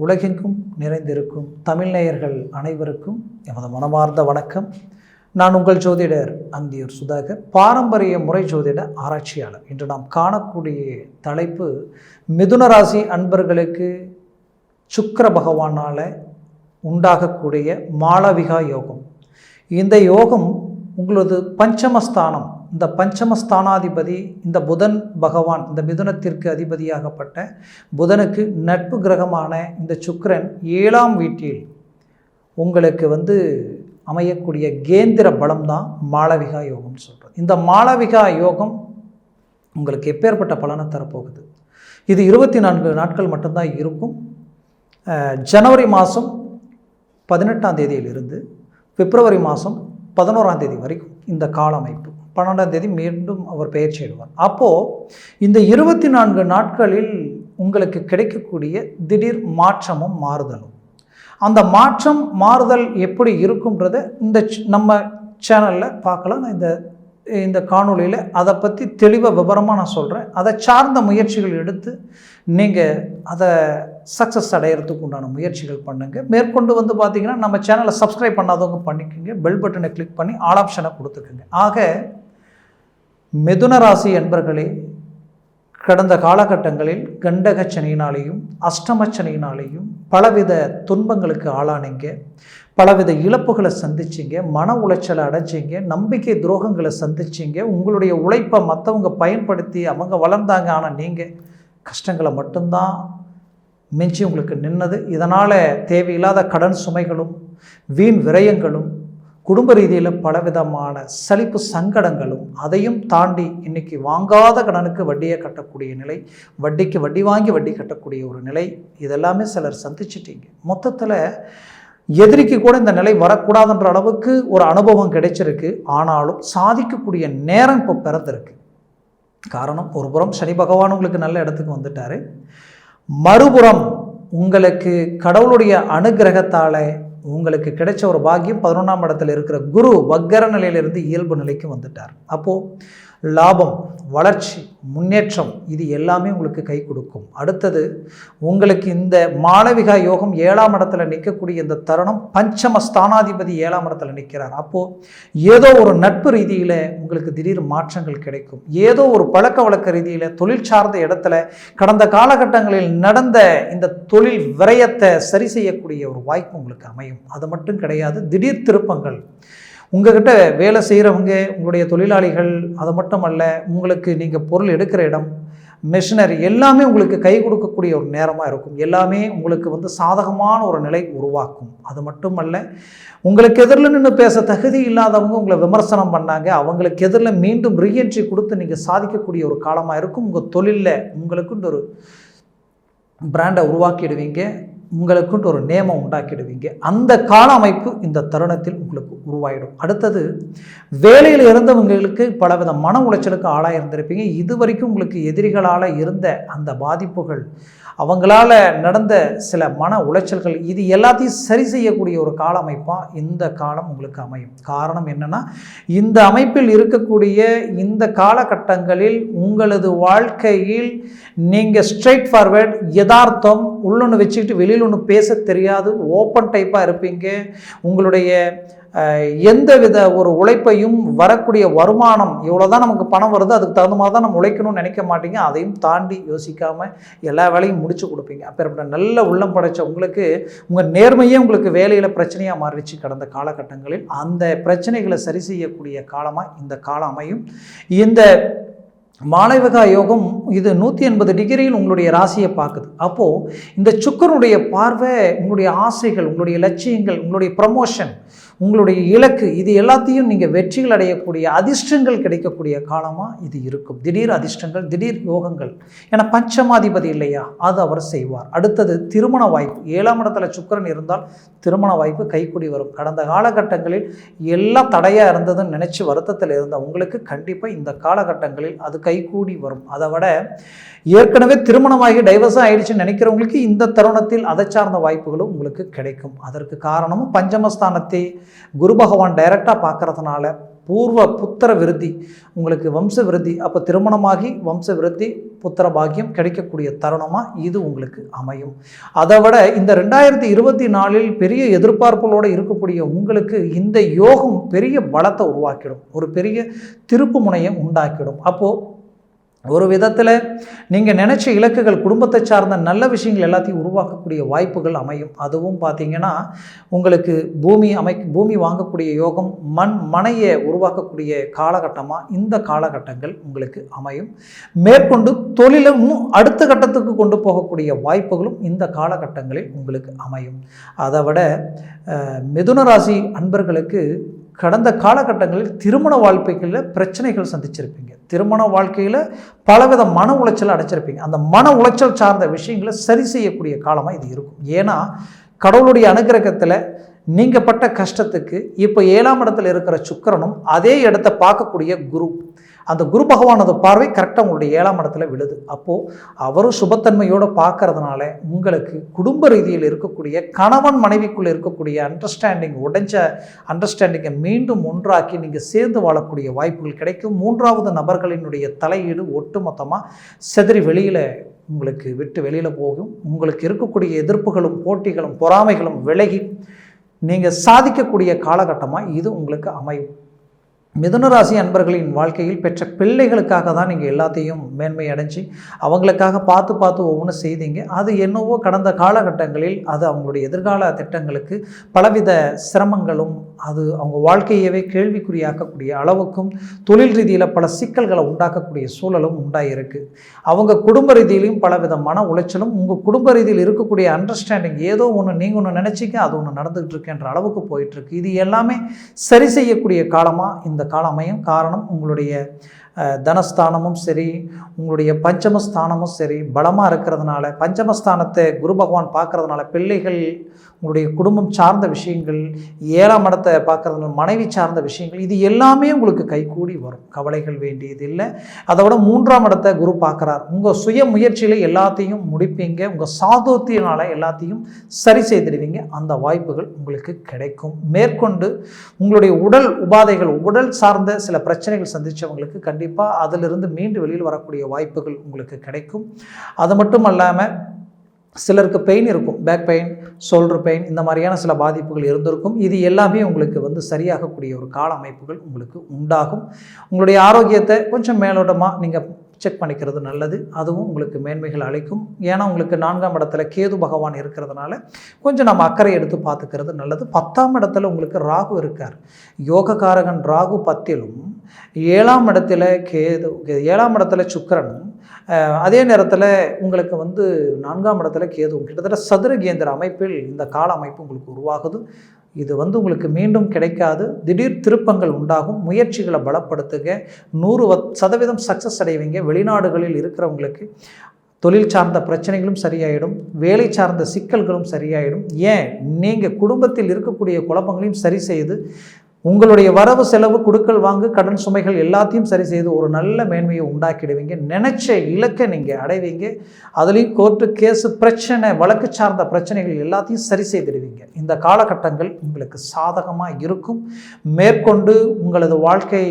உலகெங்கும் நிறைந்திருக்கும் தமிழ் நேயர்கள் அனைவருக்கும் எமது மனமார்ந்த வணக்கம். நான் உங்கள் ஜோதிடர் அந்தியூர் சுதாகர், பாரம்பரிய முறை ஜோதிட ஆராய்ச்சியாளர். இன்று நாம் காணக்கூடிய தலைப்பு மிதுன ராசி அன்பர்களுக்கு சுக்கிர பகவானால் உண்டாகக்கூடிய மாளவிகா யோகம். இந்த யோகம் உங்களது பஞ்சமஸ்தானம், இந்த பஞ்சமஸ்தானாதிபதி இந்த புதன் பகவான், இந்த மிதுனத்திற்கு அதிபதியாகப்பட்ட புதனுக்கு நட்பு கிரகமான இந்த சுக்கிரன் 7ஆம் வீட்டில் உங்களுக்கு அமையக்கூடிய கேந்திர பலம் தான் மாளவிகா யோகம்னு சொல்கிறது. இந்த மாளவிகா யோகம் உங்களுக்கு எப்பேற்பட்ட பலனை தரப்போகுது? இது 24 நாட்கள் மட்டும்தான் இருக்கும். ஜனவரி மாதம் 18ஆம் தேதியிலிருந்து பிப்ரவரி மாதம் 11ஆம் தேதி வரைக்கும் இந்த கால அமைப்பு. 12ஆம் தேதி மீண்டும் அவர் பெயர்ச்சி அடைவார். அப்போது இந்த 24 நாட்களில் உங்களுக்கு கிடைக்கக்கூடிய திடீர் மாற்றமும் மாறுதலும், அந்த மாற்றம் மாறுதல் எப்படி இருக்குன்றதை இந்த நம்ம சேனலில் பார்க்கலாம். நான் இந்த காணொலியில் அதை பற்றி தெளிவாக விவரமாக நான் சொல்கிறேன். அதை சார்ந்த முயற்சிகள் எடுத்து நீங்கள் அதை சக்ஸஸ் அடையிறதுக்கு உண்டான முயற்சிகள் பண்ணுங்கள். மேற்கொண்டு பார்த்தீங்கன்னா நம்ம சேனலை சப்ஸ்கிரைப் பண்ணாதவங்க பண்ணிக்கோங்க, பெல் பட்டனை கிளிக் பண்ணி ஆல் ஆப்ஷனை கொடுத்துக்குங்க. ஆக மிதுன ராசி என்பர்களே, கடந்த காலகட்டங்களில் கண்டகச்சனையினாலேயும் அஷ்டமச்சனையினாலேயும் பலவித துன்பங்களுக்கு ஆளானீங்க, பலவித இழப்புகளை சந்திச்சிங்க, மன உளைச்சலை அடைஞ்சிங்க, நம்பிக்கை துரோகங்களை சந்திச்சிங்க. உங்களுடைய உழைப்பை மற்றவங்க பயன்படுத்தி அவங்க வளர்ந்தாங்க, ஆனால் நீங்கள் கஷ்டங்களை மட்டும்தான் மிஞ்சி உங்களுக்கு நின்னது. இதனால் தேவையில்லாத கடன் சுமைகளும் வீண் விரயங்களும் குடும்ப ரீதியில் பலவிதமான சலிப்பு சங்கடங்களும், அதையும் தாண்டி இன்றைக்கி வாங்காத கடனுக்கு வட்டியை கட்டக்கூடிய நிலை, வட்டிக்கு வட்டி வாங்கி வட்டி கட்டக்கூடிய ஒரு நிலை, இதெல்லாமே சிலர் சந்திச்சிட்டீங்க. மொத்தத்தில் எதிரிக்கு கூட இந்த நிலை வரக்கூடாதுன்ற அளவுக்கு ஒரு அனுபவம் கிடைச்சிருக்கு. ஆனாலும் சாதிக்கக்கூடிய நேரம் இப்போ பிறந்திருக்கு. காரணம், ஒரு புறம் சனி பகவான் உங்களுக்கு நல்ல இடத்துக்கு வந்துட்டார், மறுபுறம் உங்களுக்கு கடவுளுடைய அனுகிரகத்தால் உங்களுக்கு கிடைச்ச ஒரு பாக்கியம் 11ஆம் இடத்துல இருக்கிற குரு வக்கர நிலையிலிருந்து இயல்பு நிலைக்கு வந்துட்டார். அப்போது லாபம், வளர்ச்சி, முன்னேற்றம் இது எல்லாமே உங்களுக்கு கை கொடுக்கும். அடுத்தது உங்களுக்கு இந்த மாளவிகா யோகம் 7ஆம் இடத்துல நிற்கக்கூடிய இந்த தருணம், பஞ்சம ஸ்தானாதிபதி 7ஆம் இடத்துல நிற்கிறார். அப்போது ஏதோ ஒரு நட்பு ரீதியில் உங்களுக்கு திடீர் மாற்றங்கள் கிடைக்கும். ஏதோ ஒரு பழக்க வழக்க ரீதியில் தொழில் சார்ந்த இடத்துல கடந்த காலகட்டங்களில் நடந்த இந்த தொழில் விரயத்தை சரி செய்யக்கூடிய ஒரு வாய்ப்பு உங்களுக்கு அமையும். அது மட்டும் கிடையாது, திடீர் திருப்பங்கள் உங்கள்கிட்ட வேலை செய்கிறவங்க, உங்களுடைய தொழிலாளிகள், அது மட்டும் அல்ல, உங்களுக்கு நீங்கள் பொருள் எடுக்கிற இடம், மெஷினரி எல்லாமே உங்களுக்கு கை கொடுக்கக்கூடிய ஒரு நேரமாக இருக்கும். எல்லாமே உங்களுக்கு சாதகமான ஒரு நிலை உருவாக்கும். அது மட்டும் அல்ல, உங்களுக்கு எதிரில் நின்று பேச தகுதி இல்லாதவங்க உங்களை விமர்சனம் பண்ணாங்க, அவங்களுக்கு எதிரில் மீண்டும் ரீஎன்ட்ரி கொடுத்து நீங்கள் சாதிக்கக்கூடிய ஒரு காலமாக இருக்கும். உங்கள் தொழிலில் உங்களுக்குன்னு ஒரு பிராண்டை உருவாக்கிடுவீங்க, உங்களுக்குன்ட்டு ஒரு நேமம் உண்டாக்கிடுவீங்க. அந்த கால அமைப்பு இந்த தருணத்தில் உங்களுக்கு உருவாயிடும். அடுத்தது, வேலையில் இருந்தவங்களுக்கு பலவித மன உளைச்சலுக்கு ஆளாக இருந்திருப்பீங்க. இதுவரைக்கும் உங்களுக்கு எதிரிகளால் இருந்த அந்த பாதிப்புகள், அவங்களால நடந்த சில மன உளைச்சல்கள், இது எல்லாத்தையும் சரி செய்யக்கூடிய ஒரு கால அமைப்பாக இந்த காலம் உங்களுக்கு அமையும். காரணம் என்னென்னா, இந்த அமைப்பில் இருக்கக்கூடிய இந்த காலகட்டங்களில் உங்களது வாழ்க்கையில் நீங்கள் ஸ்ட்ரெயிட் ஃபார்வேர்ட், யதார்த்தம், உள்ளொன்று வச்சுக்கிட்டு வெளியில் ஒன்று பேச தெரியாது, ஓப்பன் டைப்பாக இருப்பீங்க. உங்களுடைய எந்த வித ஒரு உழைப்பையும், வரக்கூடிய வருமானம் இவ்வளோதான் நமக்கு பணம் வருது, அதுக்கு தகுந்த மாதிரி தான் நம்ம உழைக்கணும்னு நினைக்க மாட்டீங்க. அதையும் தாண்டி யோசிக்காமல் எல்லா வேலையும் முடிச்சு கொடுப்பீங்க. அப்போ நல்ல உள்ளம் படைச்ச உங்களுக்கு உங்கள் நேர்மையே உங்களுக்கு வேலையில் பிரச்சனையாக மாறிடுச்சு. கடந்த காலகட்டங்களில் அந்த பிரச்சனைகளை சரி செய்யக்கூடிய காலமாக இந்த காலம் அமையும். இந்த மாளவிகா யோகம் இது 180 டிகிரியில் உங்களுடைய ராசியை பார்க்குது. அப்போது இந்த சுக்கிரனுடைய பார்வை உங்களுடைய ஆசைகள், உங்களுடைய லட்சியங்கள், உங்களுடைய ப்ரமோஷன், உங்களுடைய இலக்கு, இது எல்லாத்தையும் நீங்கள் வெற்றிகள் அடையக்கூடிய, அதிர்ஷ்டங்கள் கிடைக்கக்கூடிய காலமாக இது இருக்கும். திடீர் அதிர்ஷ்டங்கள், திடீர் யோகங்கள். ஏன்னா பஞ்சமாதிபதி இல்லையா, அது அவர் செய்வார். அடுத்தது திருமண வாய்ப்பு. 7ஆம் இடத்துல சுக்கிரன் இருந்தால் திருமண வாய்ப்பு கைக்கூடி வரும். கடந்த காலகட்டங்களில் எல்லாம் தடையாக இருந்ததுன்னு நினச்சி வருத்தத்தில் இருந்த உங்களுக்கு கண்டிப்பாக இந்த காலகட்டங்களில் அது கைக்கூடி வரும். அதை விட ஏற்கனவே திருமணமாகி டைவர்ஸாக ஆயிடுச்சுன்னு நினைக்கிறவங்களுக்கு இந்த தருணத்தில் அதை சார்ந்த வாய்ப்புகளும் உங்களுக்கு கிடைக்கும். அதற்கு காரணமும் பஞ்சமஸ்தானத்தை குரு பகவான் டைரக்டாக பார்க்கறதுனால பூர்வ புத்திர விருத்தி, உங்களுக்கு வம்ச விருத்தி, அப்போ திருமணமாகி வம்ச விருத்தி புத்திர பாக்கியம் கிடைக்கக்கூடிய தருணமாக இது உங்களுக்கு அமையும். அதை விட இந்த 2024 பெரிய எதிர்பார்ப்புகளோடு இருக்கக்கூடிய உங்களுக்கு இந்த யோகம் பெரிய பலத்தை உருவாக்கிடும், ஒரு பெரிய திருப்பு முனையை உண்டாக்கிடும். அப்போது ஒரு விதத்தில் நீங்கள் நினச்ச இலக்குகள், குடும்பத்தை சார்ந்த நல்ல விஷயங்கள் எல்லாத்தையும் உருவாக்கக்கூடிய வாய்ப்புகள் அமையும். அதுவும் பார்த்திங்கன்னா உங்களுக்கு பூமி வாங்கக்கூடிய யோகம், மனையை உருவாக்கக்கூடிய காலகட்டமாக இந்த காலகட்டங்கள் உங்களுக்கு அமையும். மேற்கொண்டு தொழிலை இன்னும் அடுத்த கட்டத்துக்கு கொண்டு போகக்கூடிய வாய்ப்புகளும் இந்த காலகட்டங்களில் உங்களுக்கு அமையும். அதை விட மிதுன ராசி அன்பர்களுக்கு கடந்த காலகட்டங்களில் திருமண வாழ்க்கைகளில் பிரச்சனைகள் சந்திச்சிருப்பீங்க, திருமண வாழ்க்கையில் பலவித மன உளைச்சல் அடைச்சிருப்பீங்க. அந்த மன உளைச்சல் சார்ந்த விஷயங்களை சரி செய்யக்கூடிய காலமாக இது இருக்கும். ஏன்னா கடவுளுடைய அனுகிரகத்தில் நீங்கள் பட்ட கஷ்டத்துக்கு இப்போ 7ஆம் இடத்துல இருக்கிற சுக்கிரனும் அதே இடத்த பார்க்கக்கூடிய குரு, அந்த குரு பகவானது பார்வை கரெக்டாக உங்களுடைய 7ஆம் இடத்துல விழுது. அப்போது அவரும் சுபத்தன்மையோடு பார்க்கறதுனால உங்களுக்கு குடும்ப ரீதியில் இருக்கக்கூடிய கணவன் மனைவிக்குள்ளே இருக்கக்கூடிய உடைஞ்ச அண்டர்ஸ்டாண்டிங்கை மீண்டும் ஒன்றாக்கி நீங்கள் சேர்ந்து வாழக்கூடிய வாய்ப்புகள் கிடைக்கும். 3வது நபர்களினுடைய தலையீடு ஒட்டு மொத்தமாக செதறி உங்களுக்கு விட்டு வெளியில் போகும். உங்களுக்கு இருக்கக்கூடிய எதிர்ப்புகளும் போட்டிகளும் பொறாமைகளும் விலகி நீங்கள் சாதிக்கக்கூடிய காலகட்டமாக இது உங்களுக்கு அமையும். மிதுனராசி அன்பர்களின் வாழ்க்கையில் பெற்ற பிள்ளைகளுக்காக தான் நீங்கள் எல்லாத்தையும் மேன்மை அடைஞ்சு அவங்களுக்காக பார்த்து ஒவ்வொன்றும் செய்தீங்க. அது என்னவோ கடந்த காலகட்டங்களில் அது அவங்களுடைய எதிர்கால திட்டங்களுக்கு பலவித சிரமங்களும், அது அவங்க வாழ்க்கையவே கேள்விக்குறியாக்கக்கூடிய அளவுக்கும் தொழில் ரீதியில் பல சிக்கல்களை உண்டாக்கக்கூடிய சூழலும் உண்டாயிருக்கு. அவங்க குடும்ப ரீதியிலையும் பலவித மன உளைச்சலும், உங்கள் குடும்ப ரீதியில் இருக்கக்கூடிய அண்டர்ஸ்டாண்டிங் ஏதோ ஒன்று நீங்கள் ஒன்று நினச்சிக்க அது ஒன்று நடந்துகிட்டு இருக்குன்ற அளவுக்கு போயிட்டுருக்கு. இது எல்லாமே சரி செய்யக்கூடிய காலமாக இந்த காலம் அமையும். காரணம், உங்களுடைய தனஸ்தானமும் சரி, உங்களுடைய பஞ்சமஸ்தானமும் சரி பலமாக இருக்கிறதுனால, பஞ்சமஸ்தானத்தை குரு பகவான் பார்க்கறதுனால பிள்ளைகள், உங்களுடைய குடும்பம் சார்ந்த விஷயங்கள், 7ஆம் இடத்தை பார்க்கறதுனால மனைவி சார்ந்த விஷயங்கள், இது எல்லாமே உங்களுக்கு கைகூடி வரும். கவலைகள் வேண்டியது இல்லை. அதோட 3ஆம் இடத்தை குரு பார்க்குறார். உங்கள் சுய முயற்சியில் எல்லாத்தையும் முடிப்பீங்க, உங்கள் சாதுர்த்தியினால் எல்லாத்தையும் சரி செய்திடுவீங்க. அந்த வாய்ப்புகள் உங்களுக்கு கிடைக்கும். மேற்கொண்டு உங்களுடைய உடல் உபாதைகள், உடல் சார்ந்த சில பிரச்சனைகள் சந்தித்தவங்களுக்கு கண்டிப்பாக அதிலிருந்து மீண்டு வெளியில் வரக்கூடிய வாய்ப்புகள் உங்களுக்கு கிடைக்கும். அது மட்டும் இல்லாமல் சிலருக்கு பெயின் இருக்கும், பேக் பெயின், ஷோல்டர் பெயின், இந்த மாதிரியான சில பாதிப்புகள் இருந்திருக்கும். இது எல்லாமே உங்களுக்கு சரியாகக்கூடிய ஒரு கால அமைப்புகள் உங்களுக்கு உண்டாகும். உங்களுடைய ஆரோக்கியத்தை கொஞ்சம் மேலோட்டமாக நீங்கள் செக் பண்ணிக்கிறது நல்லது. அதுவும் உங்களுக்கு மேன்மைகள் அளிக்கும். ஏன்னா உங்களுக்கு 4ஆம் இடத்துல கேது பகவான் இருக்கிறதுனால கொஞ்சம் நம்ம அக்கறை எடுத்து பார்த்துக்கிறது நல்லது. 10ஆம் இடத்துல உங்களுக்கு ராகு இருக்கார். யோகக்காரகன் ராகு 10லும், 7ஆம் இடத்துல கேது, 7ஆம் இடத்துல சுக்கிரனும், அதே நேரத்தில் உங்களுக்கு 4ஆம் இடத்துல கேதுவும், கிட்டத்தட்ட சதுரகேந்திர அமைப்பில் இந்த கால அமைப்பு உங்களுக்கு உருவாகுது. இது உங்களுக்கு மீண்டும் கிடைக்காது. திடீர் திருப்பங்கள் உண்டாகும். முயற்சிகளை பலப்படுத்துங்க. 100% சக்ஸஸ் அடைவீங்க. வெளிநாடுகளில் இருக்கிறவங்களுக்கு தொழில் சார்ந்த பிரச்சனைகளும் சரியாயிடும், வேலை சார்ந்த சிக்கல்களும் சரியாயிடும். ஏன், நீங்கள் குடும்பத்தில் இருக்கக்கூடிய குழப்பங்களையும் சரி செய்து உங்களுடைய வரவு செலவு, கொடுக்கல் வாங்கு, கடன் சுமைகள் எல்லாத்தையும் சரி செய்து ஒரு நல்ல மேன்மையை உண்டாக்கிடுவீங்க. நினைச்ச இலக்கை நீங்கள் அடைவீங்க. அதுலேயும் கோர்ட்டு கேஸு பிரச்சனை, வழக்கு சார்ந்த பிரச்சனைகள் எல்லாத்தையும் சரி செய்திடுவீங்க. இந்த காலகட்டங்கள் உங்களுக்கு சாதகமாக இருக்கும். மேற்கொண்டு உங்களது வாழ்க்கை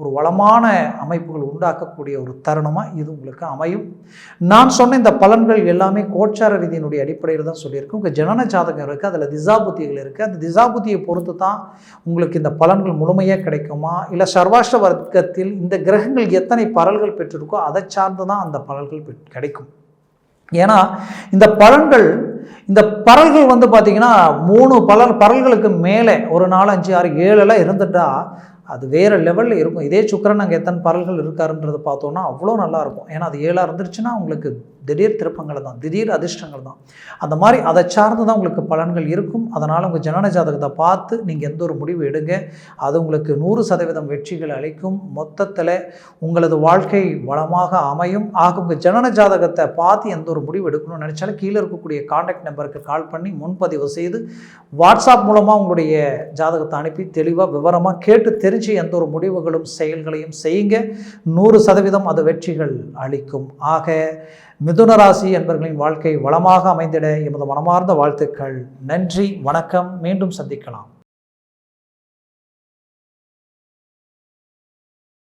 ஒரு வளமான அமைப்புகள் உண்டாக்கக்கூடிய ஒரு தருணமாக இது உங்களுக்கு அமையும். நான் சொன்ன இந்த பலன்கள் எல்லாமே கோச்சார ரீதியினுடைய அடிப்படையில் தான் சொல்லியிருக்கேன். உங்கள் ஜனன ஜாதகம் இருக்குது, அதில் திசாபுத்திகள் இருக்குது. அந்த திசாபுத்தியை பொறுத்து தான் உங்களுக்கு இந்த பலன்கள் முழுமையாக கிடைக்குமா, இல்லை சர்வாஷ்ட வர்க்கத்தில் இந்த கிரகங்கள் எத்தனை பலன்கள் பெற்றிருக்கோ அதை சார்ந்து தான் அந்த பலன்கள் கிடைக்கும். ஏன்னா இந்த பலன்கள் பார்த்தீங்கன்னா 3 பலன்களுக்கு மேலே ஒரு 4, 5, 6, 7 இருந்துட்டா அது வேறு லெவலில் இருக்கும். இதே சுக்கிரன் அங்கே எத்தனை பலன்கள் இருக்காருன்றதை பார்த்தோன்னா அவ்வளோ நல்லாயிருக்கும். ஏன்னா அது 7 இருந்துருச்சுன்னா உங்களுக்கு திடீர் திருப்பங்கள் தான், திடீர் அதிர்ஷ்டங்கள் தான். அந்த மாதிரி அதை சார்ந்து தான் உங்களுக்கு பலன்கள் இருக்கும். அதனால் உங்கள் ஜனன ஜாதகத்தை பார்த்து நீங்கள் எந்த ஒரு முடிவு எடுங்க. அது உங்களுக்கு 100% வெற்றிகள் அளிக்கும். மொத்தத்தில் உங்களது வாழ்க்கை வளமாக அமையும். உங்கள் ஜனன ஜாதகத்தை பார்த்து எந்த ஒரு முடிவு எடுக்கணும்னு நினச்சாலும் கீழே இருக்கக்கூடிய கான்டாக்ட் நம்பருக்கு கால் பண்ணி முன்பதிவு செய்து வாட்ஸ்அப் மூலமாக உங்களுடைய ஜாதகத்தை அனுப்பி தெளிவாக விவரமாக கேட்டு தெரிஞ்சு எந்த ஒரு முடிவுகளும் செயல்களையும் செய்யுங்க. 100% அது வெற்றிகள் அளிக்கும். ஆக மிதுன ராசி என்பவர்களின் வாழ்க்கை வளமாக அமைந்திட எமது மனமார்ந்த வாழ்த்துக்கள். நன்றி, வணக்கம். மீண்டும் சந்திக்கலாம்.